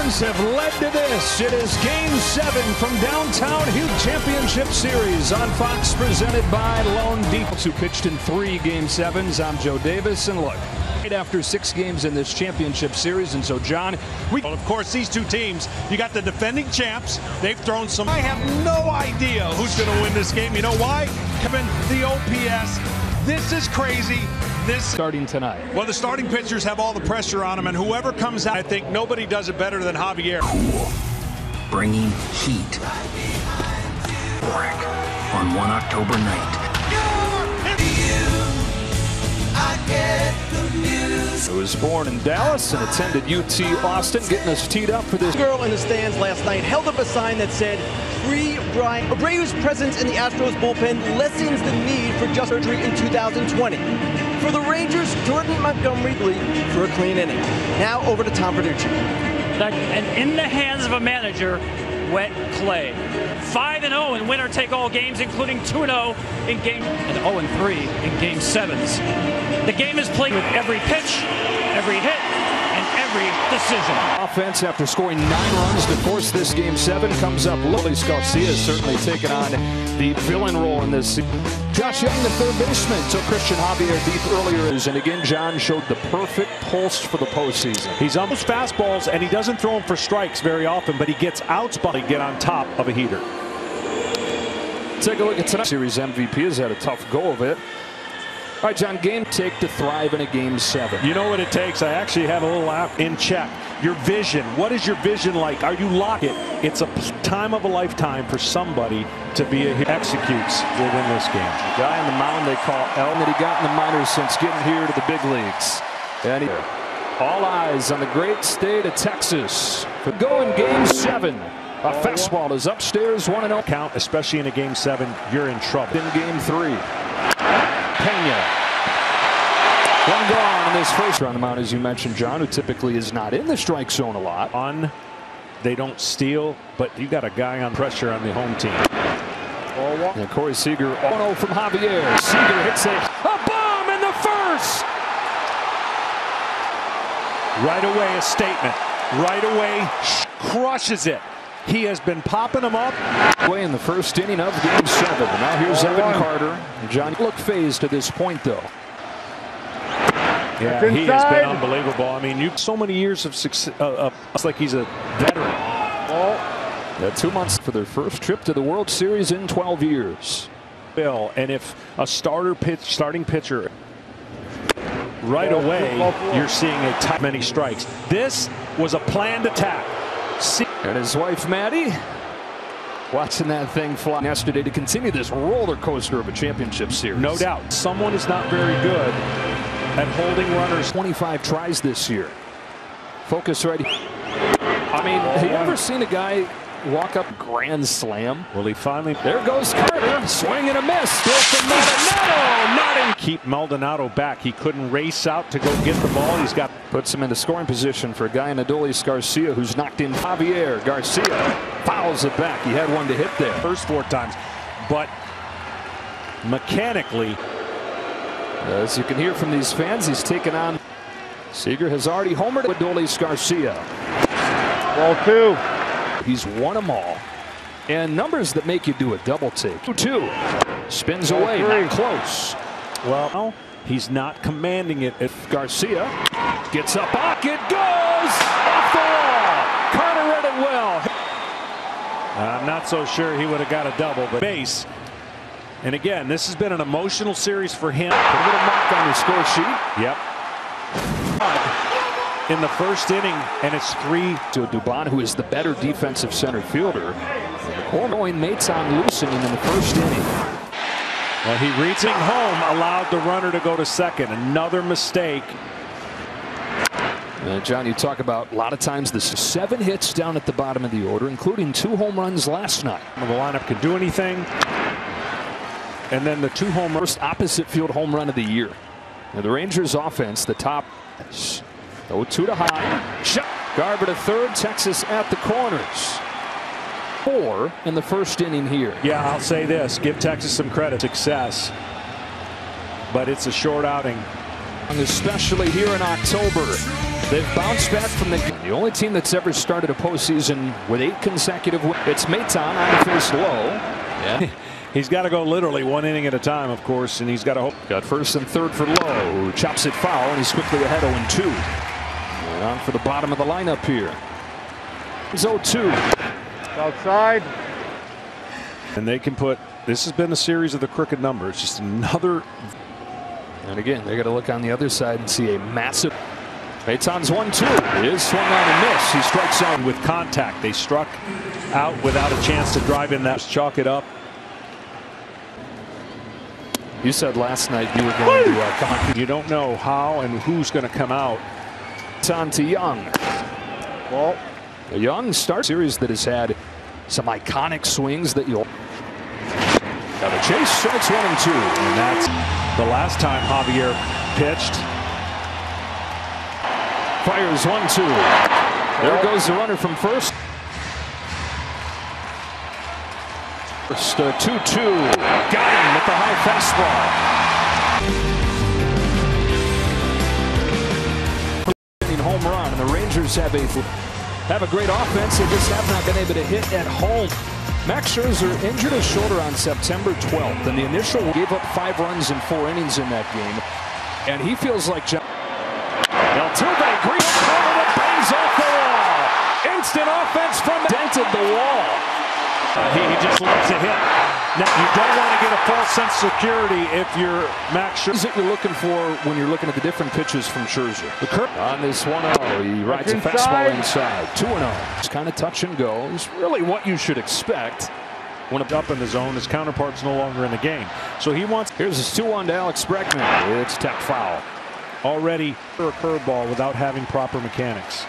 Rams have led to this. It is Game 7 from downtown Houston Championship Series on Fox, presented by Lone Depot, who pitched in 3 Game 7s. I'm Joe Davis, and look, right after 6 games in this championship series, and so John, well, of course, these two teams, you got the defending champs. They've thrown some. I have no idea who's going to win this game. You know why? Kevin, the OPS. This is crazy. Starting tonight. Well, the starting pitchers have all the pressure on them, and whoever comes out, I think nobody does it better than Javier. Cool. Bringing heat. Brick on one October night. He was born in Dallas and attended UT Austin, getting us teed up for this. Girl in the stands last night held up a sign that said, "Free Brian." Abreu's presence in the Astros bullpen lessens the need for just surgery in 2020. For the Rangers, Jordan Montgomery for a clean inning. Now over to Tom Verducci. And in the hands of a manager, wet clay. 5-0 in winner-take-all games, including 2-0 in game and 0-3 in Game 7s. The game is played with every pitch, every hit, and every decision. Offense, after scoring 9 runs to force this Game 7, comes up. Phillies Garcia is certainly taking on the villain role in this. Josh Young, the third baseman, took Christian Javier deep earlier. And again, John showed the perfect pulse for the postseason. He's almost fastballs, and he doesn't throw them for strikes very often, but he gets outs, but he get on top of a heater. Take a look at tonight's series. MVP has had a tough go of it. All right, John, game take to thrive in a Game 7. You know what it takes? I actually have a little app in check. Your vision. What is your vision like? Are you locked? It's a time of a lifetime for somebody to be a executes will win this game. The guy on the mound they call El, that he got in the minors since getting here to the big leagues. And all eyes on the great state of Texas for going Game 7. A fastball is upstairs, 1-0 count, especially in a Game 7. You're in trouble. In Game 3. Pena. One gone in this first round. The mound, as you mentioned, John, who typically is not in the strike zone a lot. They don't steal, but you got a guy on pressure on the home team. And Corey Seager, 1-0 from Javier. Seager hits a bomb in the first. Right away, a statement. Right away, crushes it. He has been popping them up. Way in the first inning of Game 7. Now here's Evan Carter. John looked phased to this point, though. Yeah, he has been unbelievable. I mean, so many years of success. It's like he's a veteran. Yeah, 2 months for their first trip to the World Series in 12 years. Bill, and if a starting pitcher, right away, you're seeing many strikes. This was a planned attack. And his wife, Maddie, watching that thing fly yesterday to continue this roller coaster of a championship series. No doubt. Someone is not very good at holding runners. 25 tries this year. Focus right. I mean, have you ever seen a guy walk up grand slam? Well, he finally. There goes Carter. Swing and a miss. Still from Maldonado. Not in. Keep Maldonado back. He couldn't race out to go get the ball. He's got. Puts him into scoring position for a guy in Adolis Garcia who's knocked in. Javier Garcia fouls it back. He had one to hit there. First 4 times. But mechanically. As you can hear from these fans, he's taken on. Seager has already homered with Adolis Garcia. Ball 2. He's won them all. And numbers that make you do a double take. 2-2. Spins away. Not close. Well, he's not commanding it. If Garcia gets up, it goes off the wall. Carter read it well. I'm not so sure he would have got a double, but base. And again, this has been an emotional series for him. Put a little mark on the score sheet. Yep. In the first inning, and it's 3 to Dubon, who is the better defensive center fielder. The corner mates on loosening in the first inning. Well, he reaching home, allowed the runner to go to second. Another mistake. John, you talk about a lot of times the 7 hits down at the bottom of the order, including 2 home runs last night. The lineup could do anything. And then the 2 home runs. Opposite field home run of the year. Now the Rangers offense, the top 0-2 to high. Shot. Garber to third. Texas at the corners. 4 in the first inning here. Yeah, I'll say this. Give Texas some credit. Success. But it's a short outing. And especially here in October. They've bounced back from the The only team that's ever started a postseason with 8 consecutive wins. It's Maton on the face low. Yeah. He's got to go literally 1 inning at a time, of course, and he's got to hope. Got first and third for Lowe, who chops it foul, and he's quickly ahead 0-2. And on for the bottom of the lineup here. It's 0-2. Outside. And they can put. This has been a series of the crooked numbers. Just another. And again, they got to look on the other side and see a massive. Maton's 1-2. It is swung on and miss. He strikes out with contact. They struck out without a chance to drive in. That chalk it up. You said last night you were going to come on. You don't know how and who's going to come out. It's on to Young. Well, a Young start series that has had some iconic swings that you'll. Got a chase, strikes 1 and 2. And that's the last time Javier pitched. Fires 1-2. There goes the runner from first. First 2-2. Got him with the high fastball. Home run, and the Rangers have a great offense. They just have not been able to hit at home. Max Scherzer injured his shoulder on September 12th, and the initial gave up 5 runs in 4 innings in that game. And he feels like Altuve, green corner that bangs off the wall. Instant offense from dented the wall. He just lets it hit. Now, you don't want to get a false sense of security if you're Max Scherzer. What is it you're looking for when you're looking at the different pitches from Scherzer? On this 1-0, he rides a fastball inside. 2-0. It's kind of touch and go. It's really what you should expect. When up in the zone, his counterpart's no longer in the game. So he wants. Here's his 2-1 to Alex Bregman. It's tech foul. Already for a curveball without having proper mechanics.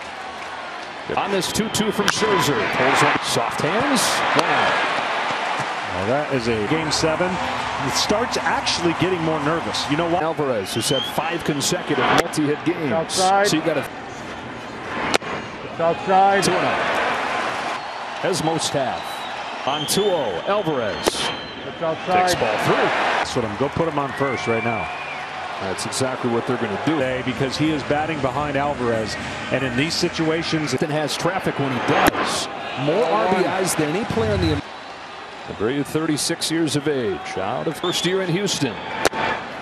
On this 2-2 from Scherzer. Pulls up soft hands. 1 out. Well, that is a game 7. It starts actually getting more nervous. You know what? Alvarez, who's had 5 consecutive multi-hit games. Outside. So you got to. It's outside. 2-0. As most have. On 2-0, Alvarez. It's outside. Takes ball through. That's what I'm. Go put him on first right now. That's exactly what they're going to do. Because he is batting behind Alvarez. And in these situations. It has traffic when he does. More RBIs than any player in the. Abreu, 36 years of age, out of first year in Houston.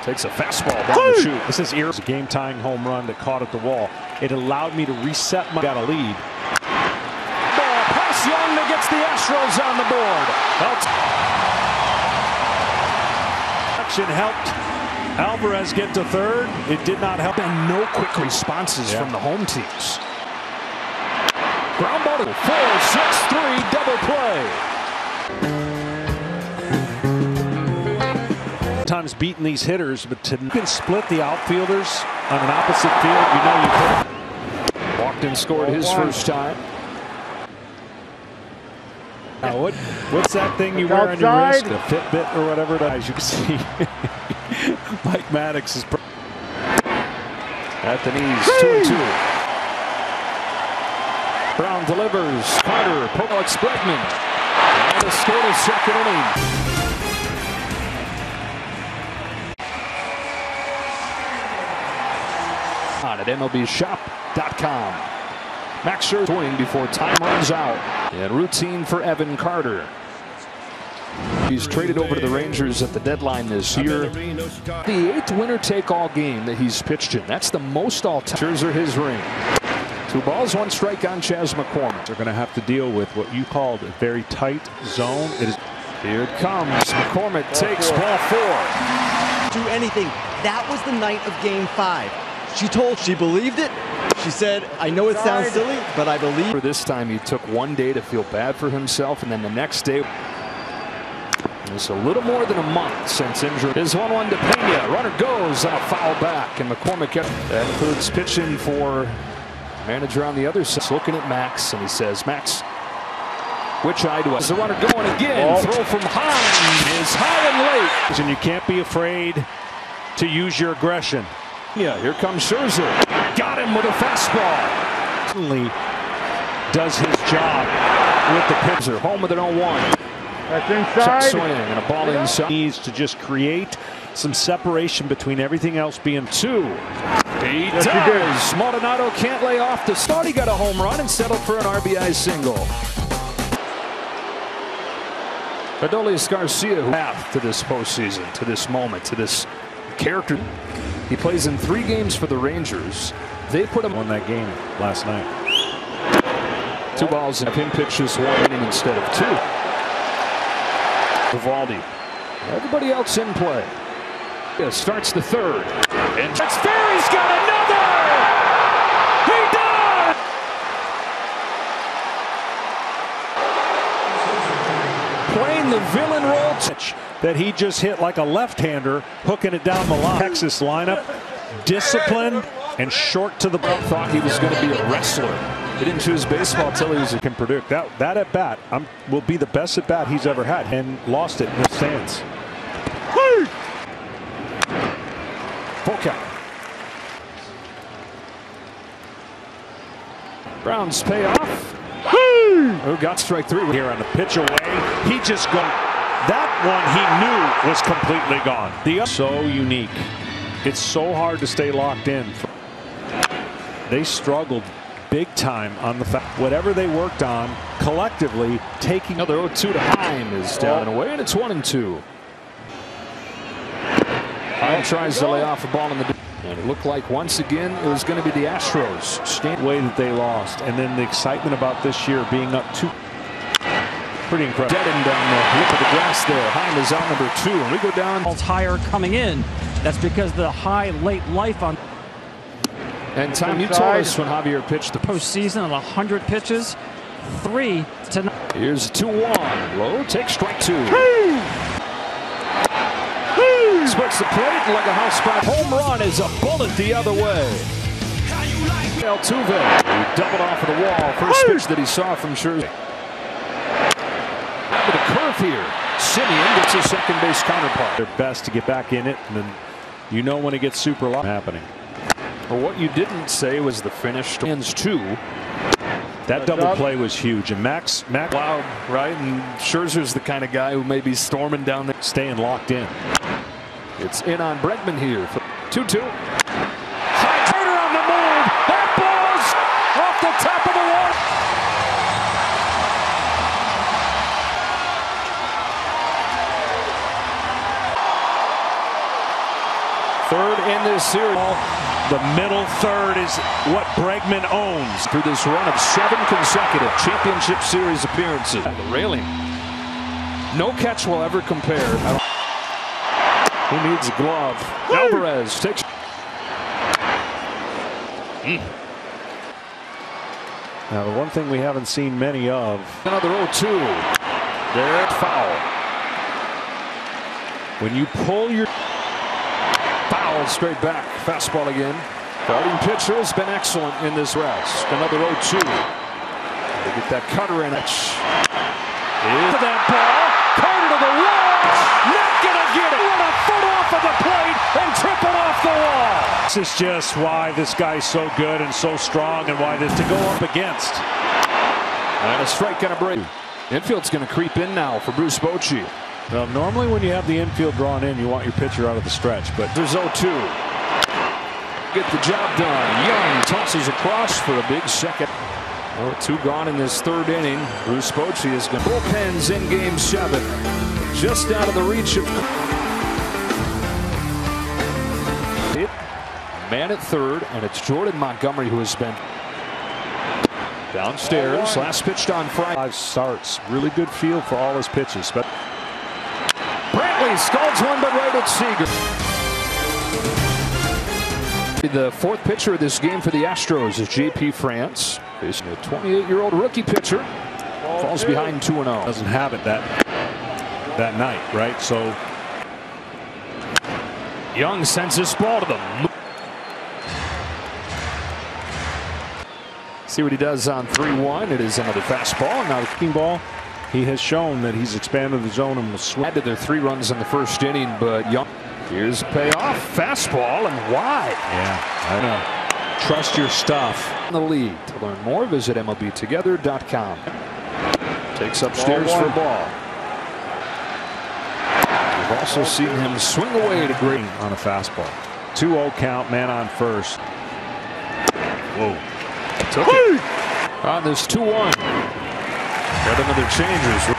Takes a fastball down the chute. This is a game-tying home run that caught at the wall. It allowed me to reset my. Got a lead. Ball past Young that gets the Astros on the board. Action helped Alvarez get to third. It did not help. And no quick responses from the home teams. Ground ball to 4-6-3 double play. Times beating these hitters, but to you can split the outfielders on an opposite field, you know you can. Walked and scored his first time. Now what's that thing you wear on your wrist? A Fitbit or whatever it is. You can see Mike Maddox is at the knees. 2-2. Brown delivers. Carter, Alex Bregman. And a scoreless second inning. On at MLBshop.com. Max Scherzer swing before time runs out. And routine for Evan Carter. He's traded over to the Rangers at the deadline this year. The 8th winner-take-all game that he's pitched in. That's the most all-time. Scherzer his ring. 2 balls, 1 strike on Chas McCormick. They're going to have to deal with what you called a very tight zone. It is. Here it comes. McCormick takes ball 4. Do anything. That was the night of game 5. She believed it. She said, I know it sounds silly, but I believe. For this time, he took 1 day to feel bad for himself, and then the next day. It's a little more than a month since injury. His 1-1 to Pena. Runner goes on a foul back, and McCormick. That includes pitching for manager on the other side. Looking at Max, and he says, Max, which eye do I? Is the runner going again? Throw from Hahn is high and late. And you can't be afraid to use your aggression. Yeah, here comes Scherzer. Got him with a fastball. Certainly does his job with the pitcher. Home with an 0-1. That's inside. Check swing and a ball inside. Needs to just create some separation between everything else being 2. He Yes, he does. Maldonado can't lay off the start. He got a home run and settled for an RBI single. Adolis Garcia, path to this postseason, to this moment, to this character. He plays in 3 games for the Rangers. They put him Won that game last night. 2 balls and have him pitch this 1 inning instead of 2. Vivaldi. Everybody else in play. Yeah, starts the 3rd. And that's fair. He's got another. He does. Playing the villain role. That he just hit like a left-hander, hooking it down the line. Texas lineup, disciplined and short to the ball. Thought he was going to be a wrestler. He didn't choose baseball till he was Can predict that at bat will be the best at bat he's ever had, and lost it in the stands. full count. Browns pay off. Who got strike 3 Here on the pitch away. He just got that one. He knew was completely gone. So unique. It's so hard to stay locked in. They struggled big time on the whatever they worked on collectively. Taking another 0-2 to Heim is down and away, and it's 1-2. Heim tries to lay off a ball in the. And it looked like once again it was going to be the Astros. The way that they lost, and then the excitement about this year being up 2. Pretty incredible. Dead him down the lip of the grass there. Heim is out number 2, and we go down. Higher coming in. That's because the high late life on. And Tom, you told us when Javier pitched the postseason on 100 pitches, 3 to 9. Here's 2-1. Low takes strike 2. Splits the plate like a house fire. Home run is a bullet the other way. Altuve, he doubled off of the wall. First pitch that he saw from Scherzer. With a curve here. Simeon gets his second base counterpart. Their best to get back in it, and then you know when it gets super low happening. Well, what you didn't say was the finish. Ends 2. That double play was huge, and Max loud, right? And Scherzer's the kind of guy who may be storming down there, staying locked in. It's in on Bregman here. 2-2. High Turner on the move. That ball's off the top of the wall. Third in this series. The middle third is what Bregman owns. Through this run of 7 consecutive championship series appearances. The railing. No catch will ever compare. Who needs a glove? Alvarez takes. Now, the one thing we haven't seen many of. Another 0-2. There, foul. When you pull your. Foul straight back. Fastball again. Starting pitcher has been excellent in this rest. Another 0-2. They get that cutter in it. Into that ball. Carter to the wall. Not gonna get it. What a foot off of the plate and triple off the wall. This is just why this guy's so good and so strong, and why this to go up against. And a strike gonna break. Infield's gonna creep in now for Bruce Bochy. Well, normally when you have the infield drawn in, you want your pitcher out of the stretch, but there's 0-2. Get the job done. Young tosses across for a big second. 2 gone in this 3rd inning. Bruce Bochy is going to bullpens in game 7. Just out of the reach of it. Man at 3rd, and it's Jordan Montgomery who has been downstairs. Last pitched on Friday. 5 starts. Really good feel for all his pitches, but Brantley scalds one, but right at Seager. The 4th pitcher of this game for the Astros is J.P. France. Facing a 28-year-old rookie pitcher. Falls behind 2-0. Doesn't have it that night, right? So Young sends this ball to them. See what he does on 3-1. It is another fastball. Now the kicking ball. He has shown that he's expanded the zone and will swing. Added their 3 runs in the 1st inning, but Young. Here's a payoff. Fastball and wide. Yeah, I know. Trust your stuff. In the lead. To learn more, visit MLBtogether.com. Takes upstairs for a ball. We've also seen him swing away to Green on a fastball. 2-0 count, man on first. Whoa. Took it. On this 2-1. Got another changes.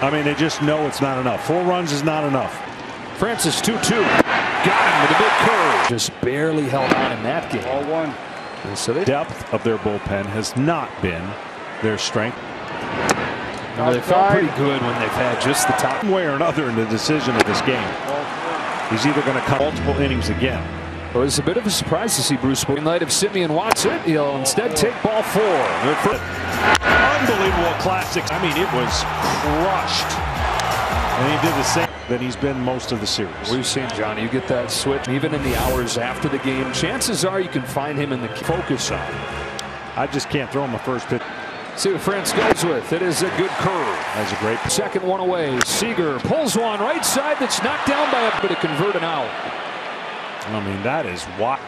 I mean, they just know it's not enough. 4 runs is not enough. Francis 2-2. Got him with a big curve. Just barely held on in that game. All one. And so the depth of their bullpen has not been their strength. They felt pretty good when they've had just the top. One way or another in the decision of this game. He's either going to cut multiple innings again. It was a bit of a surprise to see Bruce in light of Simeon Watson. He'll instead take ball 4. Unbelievable classic. I mean, it was crushed. And he did the same that he's been most of the series. We've seen, Johnny, you get that switch. Even in the hours after the game, chances are you can find him in the focus on. I just can't throw him a first pitch. See what France goes with. It is a good curve. That's a great second one away. Seager pulls one right side that's knocked down by a bit of converting out. I mean, that is what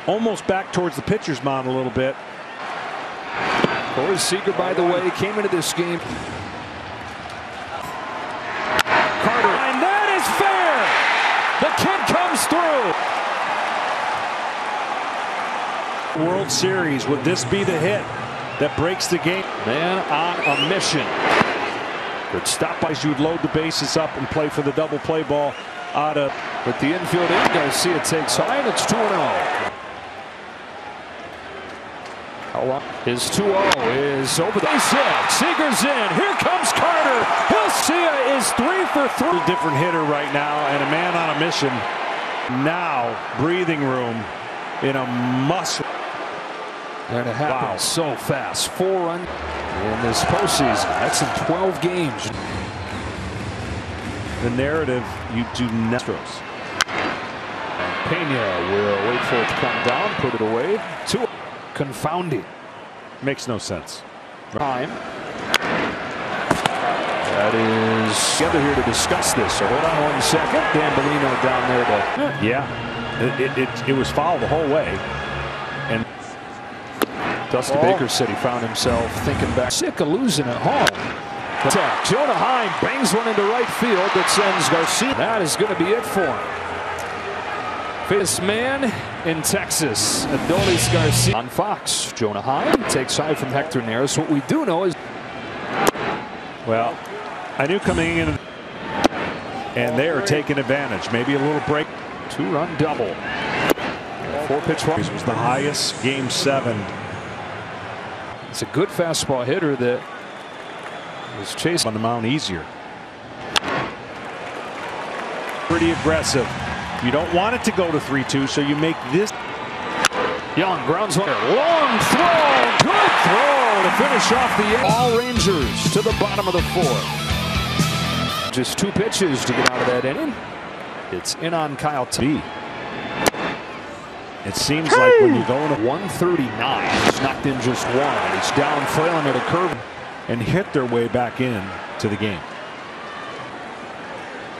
almost back towards the pitcher's mound a little bit. Corey Seager, by the way, came into this game. Carter, and that is fair. The kid comes through. World Series, would this be the hit that breaks the game? Man on a mission. Good stop by. You would load the bases up and play for the double play ball out of. But the infield in, Garcia takes high, and it's 2-0. His 2-0 is over the base hit. Seager's in. Here comes Carter. Garcia is 3 for 3. Different hitter right now, and a man on a mission. Now breathing room in a must. And it happened so fast. 4 runs in this postseason. That's in 12 games. The narrative you do not. Astros. Pena will wait for it to come down, put it away. 2. Confounding. Makes no sense. Time. That is together here to discuss this. So hold on 1 second. Dan Bellino down there to. Yeah, it was foul the whole way. And Dusty Baker said he found himself thinking back. Sick of losing at home. Attack. Jonah Heim bangs one into right field that sends Garcia. That is going to be it for him. This man in Texas, Adolis Garcia on Fox. Jonah Heim takes high from Hector Neris. What we do know is, well, I knew coming in, and they are taking advantage. Maybe a little break. 2-run double. 4-pitch walk. This was the highest game 7. It's a good fastball hitter that was chased on the mound easier. Pretty aggressive. You don't want it to go to 3-2, so you make this. Young grounds one. Long throw. Good throw to finish off the end. All Rangers to the bottom of the 4th. Just 2 pitches to get out of that inning. It's in on Kyle T. It seems like when you go into 139, he's knocked in just 1. He's down flailing at a curve and hit their way back in to the game.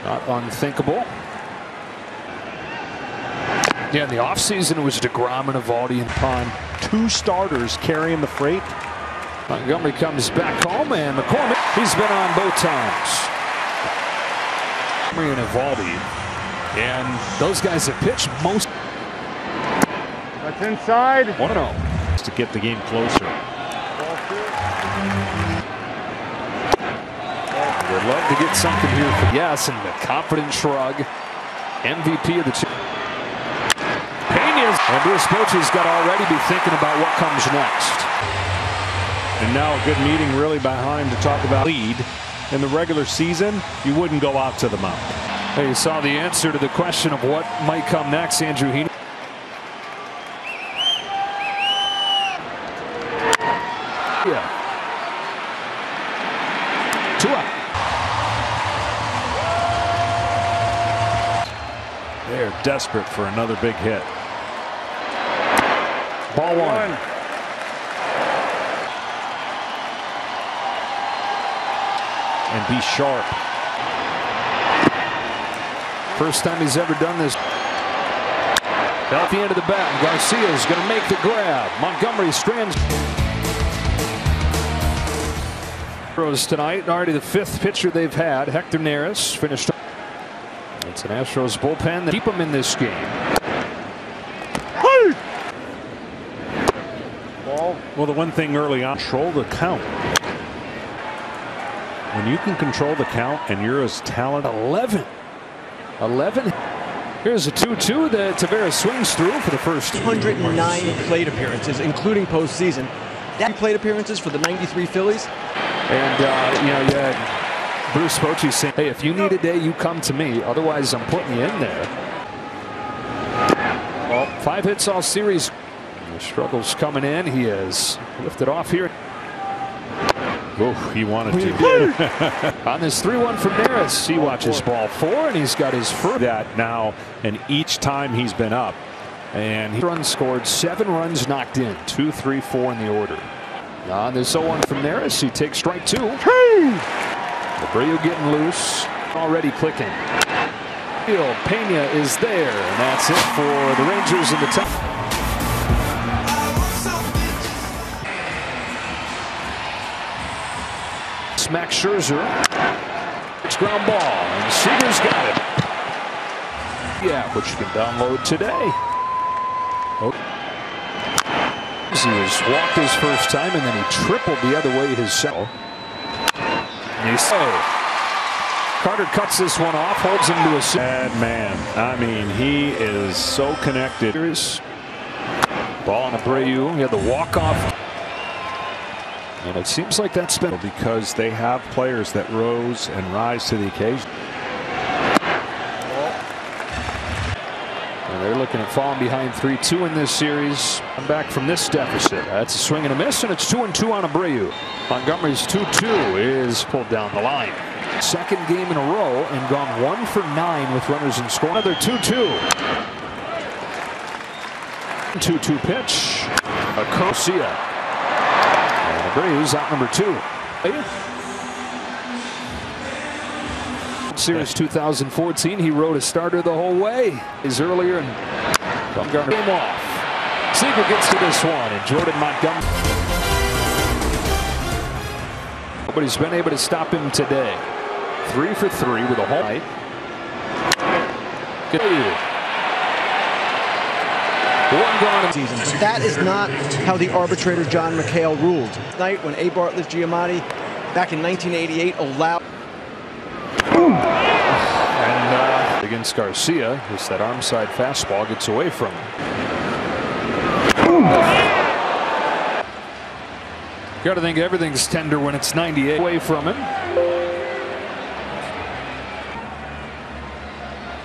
Not unthinkable. Yeah, in the offseason it was DeGrom and Eovaldi and Pond. 2 starters carrying the freight. Montgomery comes back home, and McCormick, he's been on both times. Montgomery and Eovaldi. And those guys have pitched most. That's inside. 1-0. To get the game closer. Would love to get something here for yes, and the confident shrug. MVP of the team. Pena's and Bruce Bochy's got to already be thinking about what comes next. And now a good meeting really behind to talk about lead. In the regular season, you wouldn't go out to the mound. Hey, you saw the answer to the question of what might come next, Andrew Heaney. Yeah. 2 out. They're desperate for another big hit. Ball 1. And be sharp. First time he's ever done this. At the end of the bat, and Garcia is going to make the grab. Montgomery strands. Astros tonight, already the 5th pitcher they've had. Hector Neris finished. It's an Astros bullpen that keep him in this game. Well, the one thing early on, control the count. When you can control the count and you're as talented. 11. Here's a 2-2 that Tavares swings through for the first 109 plate appearances, including postseason. That plate appearances for the '93 Phillies. And you know, you had Bruce Bochy saying, "Hey, if you need a day, you come to me. Otherwise, I'm putting you in there." Well, 5 hits all series. The struggles coming in. He has lifted off here. Oh, he wanted to. On this 3-1 from Neris, he watches ball 4, and he's got his first. That now, and each time he's been up, and he runs scored, 7 runs knocked in, 2, 3, 4 in the order. On this 0-1 from Neris, he takes strike 2. Abreu getting loose, already clicking. Pena is there, and that's it for the Rangers in the top. Max Scherzer. It's ground ball, and Seager's got it. Yeah, which you can download today. Oh. He was walked his first time, and then he tripled the other way his second. Carter cuts this one off, holds him to a bad man. I mean, he is so connected. Here's ball on Abreu. He had the walk-off. And it seems like that's been because they have players that rose and rise to the occasion. And they're looking at falling behind 3-2 in this series. I'm back from this deficit. That's a swing and a miss, and it's 2-2 on Abreu. Montgomery's 2-2 is pulled down the line. Second game in a row and gone 1 for 9 with runners in score. Another 2-2. 2-2 pitch. Garcia. Abreu's out number 2. Series 2014, he rode a starter the whole way. Is earlier and Bumgarner came off. Seager gets to this one, and Jordan Montgomery. Nobody's been able to stop him today. 3 for 3 with a home run. One gone in season. But that is not how the arbitrator John McHale ruled. Tonight, when A. Bartlett Giamatti back in 1988 allowed. And against Garcia, just that arm side fastball gets away from him. Got to think everything's tender when it's 98 away from him.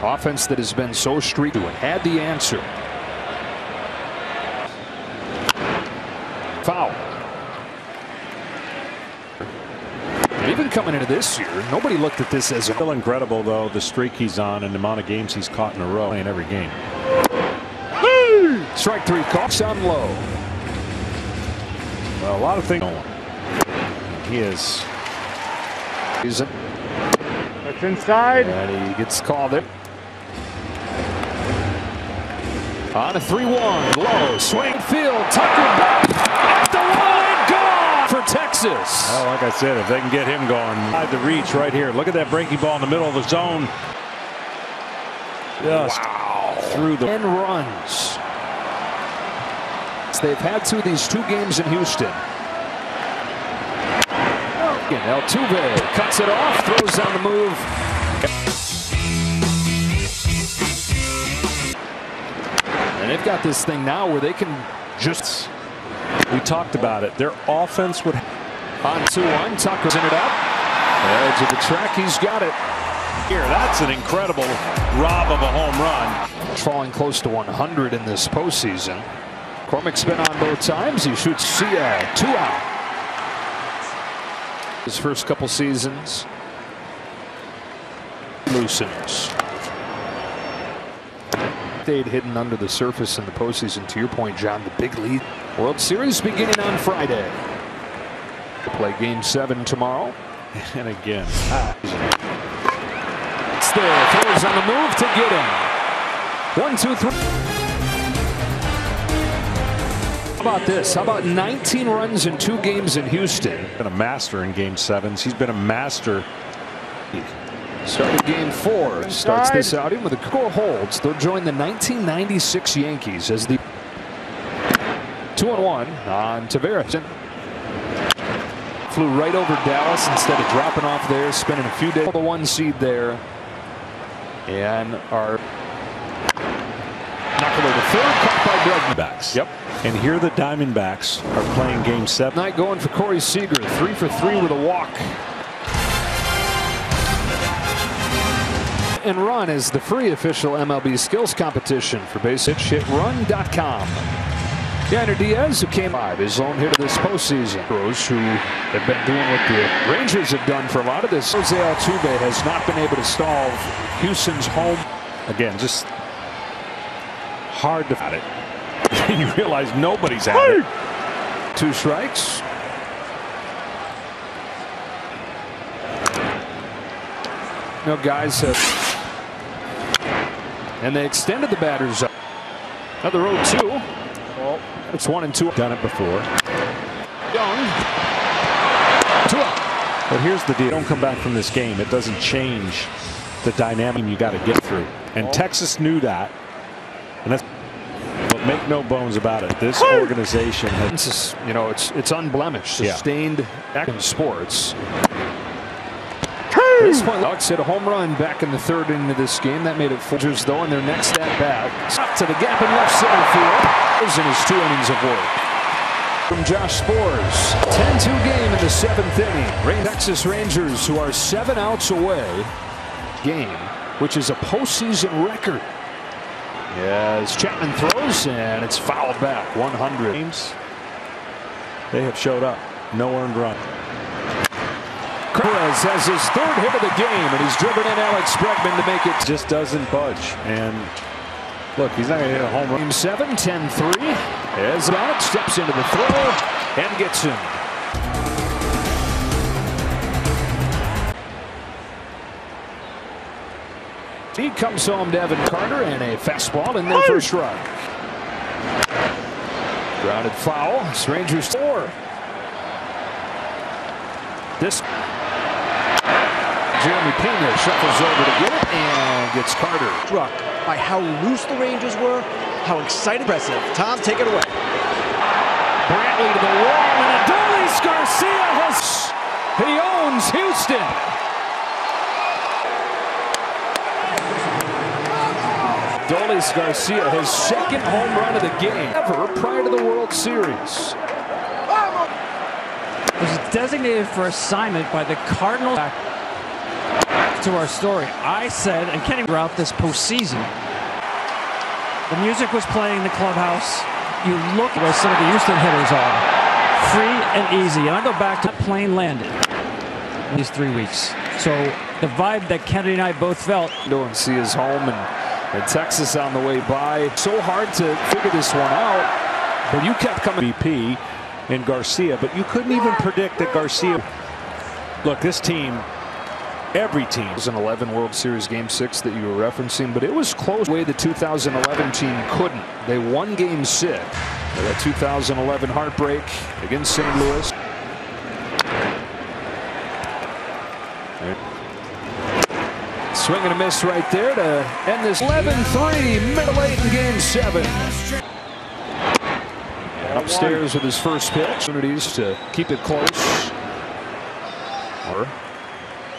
Offense that has been so streaky and had the answer. Foul. And even coming into this year, nobody looked at this as still incredible, though, the streak he's on and the amount of games he's caught in a row in every game. Strike 3 calls on low. Well, a lot of things. He is. That's inside. And he gets called it. On a 3-1, low, swing field, Tucker back at the wall and gone for Texas. Oh, like I said, if they can get him going, the reach right here. Look at that breaking ball in the middle of the zone. Just through the 10 runs. They've had to these 2 games in Houston. Again, Altuve cuts it off, throws on the move. And they've got this thing now where they can just. We talked about it. Their offense would. On 2-1, Tucker's in it up. Edge of the track, he's got it. Here, that's an incredible rob of a home run. Falling close to 100 in this postseason. Cormick's been on both times. He shoots 2 out. His first couple seasons. Loosens. Stayed hidden under the surface in the postseason. To your point, John, the big lead. World Series beginning on Friday. We'll play Game 7 tomorrow. And again. It's there. Throws on the move to get him. 1, 2, 3. How about this? How about 19 runs in 2 games in Houston? Been a master in Game 7s. He's been a master. Started Game 4. Starts this outing with a score holds. They'll join the 1996 Yankees as the 2-1 2-1 on Tavares. Flew right over Dallas instead of dropping off there, spending a few days. The 1 seed there, and our knock over the third, caught by Diamondbacks. Yep. And here the Diamondbacks are playing Game 7. Night going for Corey Seager, 3 for 3 with a walk. And Run is the free official MLB skills competition for base hit. Hitrun.com. Yainer Diaz, who came by his own hit of this postseason. Astros, who have been doing what the Rangers have done for a lot of this. Jose Altuve has not been able to stall Houston's home. Again, just hard to at it. You realize nobody's at it. 2 strikes. No, guys have. And they extended the batters up. Another 0-2. Well, it's 1-2. Done it before. Young. 2 up. But here's the deal. Don't come back from this game. It doesn't change the dynamic you got to get through. And Texas knew that. And that's. But make no bones about it. This organization has, you know, it's unblemished, sustained back in sports. At this point, Alex hit a home run back in the 3rd inning of this game. That made it 4 though in their next at bat. Up to the gap in left center field. Is in his 2 innings of work. From Josh Spores, 10-2 game in the 7th inning. Texas Rangers, who are 7 outs away, game, which is a postseason record. As Chapman throws, and it's fouled back. 100 games. They have showed up. No earned run. Perez has his 3rd hit of the game, and he's driven in Alex Bregman to make it. Just doesn't budge. And look, he's not going to hit a home run. Game 7, 10-3. As about steps into the throw and gets him. He comes home to Evan Carter, and a fastball in there for a strike. Grounded foul. Rangers 4. This Jeremy Pena shuffles over to get it and gets Carter. Struck by how loose the Rangers were, how excited, impressive. Tom, take it away. Brantley to the wall, and Adolis Garcia has. He owns Houston. Adolis Garcia, his 2nd home run of the game ever prior to the World Series. Was designated for assignment by the Cardinals. Back to our story, I said, and Kenny throughout this postseason, the music was playing in the clubhouse. You look where some of the Houston hitters are, free and easy. And I go back to plane landed in these 3 weeks. So the vibe that Kennedy and I both felt. And see his home and Texas on the way by. So hard to figure this one out, but you kept coming. BP and Garcia, but you couldn't even predict that Garcia. Look, this team, every team. It was an 11 World Series Game 6 that you were referencing, but it was close. The way the 2011 team couldn't. They won Game 6. That 2011 heartbreak against St. Louis. Swing and a miss right there to end this 11-3 middle 8 in Game 7. Upstairs with his first pitch. Opportunities to keep it close. Or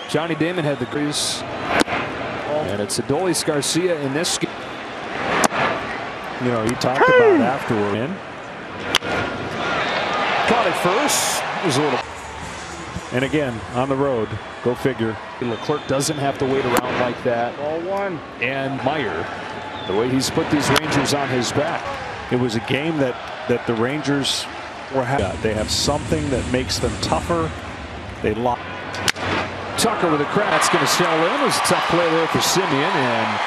Johnny Damon had the grease. And it's Adolis Garcia in this game. You know, he talked about afterward. Caught it first. It was a little. And again, on the road, go figure. Leclerc doesn't have to wait around like that. Ball 1. And Meyer, the way he's put these Rangers on his back. It was a game that the Rangers were having. They have something that makes them tougher. They lock. Tucker with a crack. That's going to sail in. It was a tough play there for Simeon, and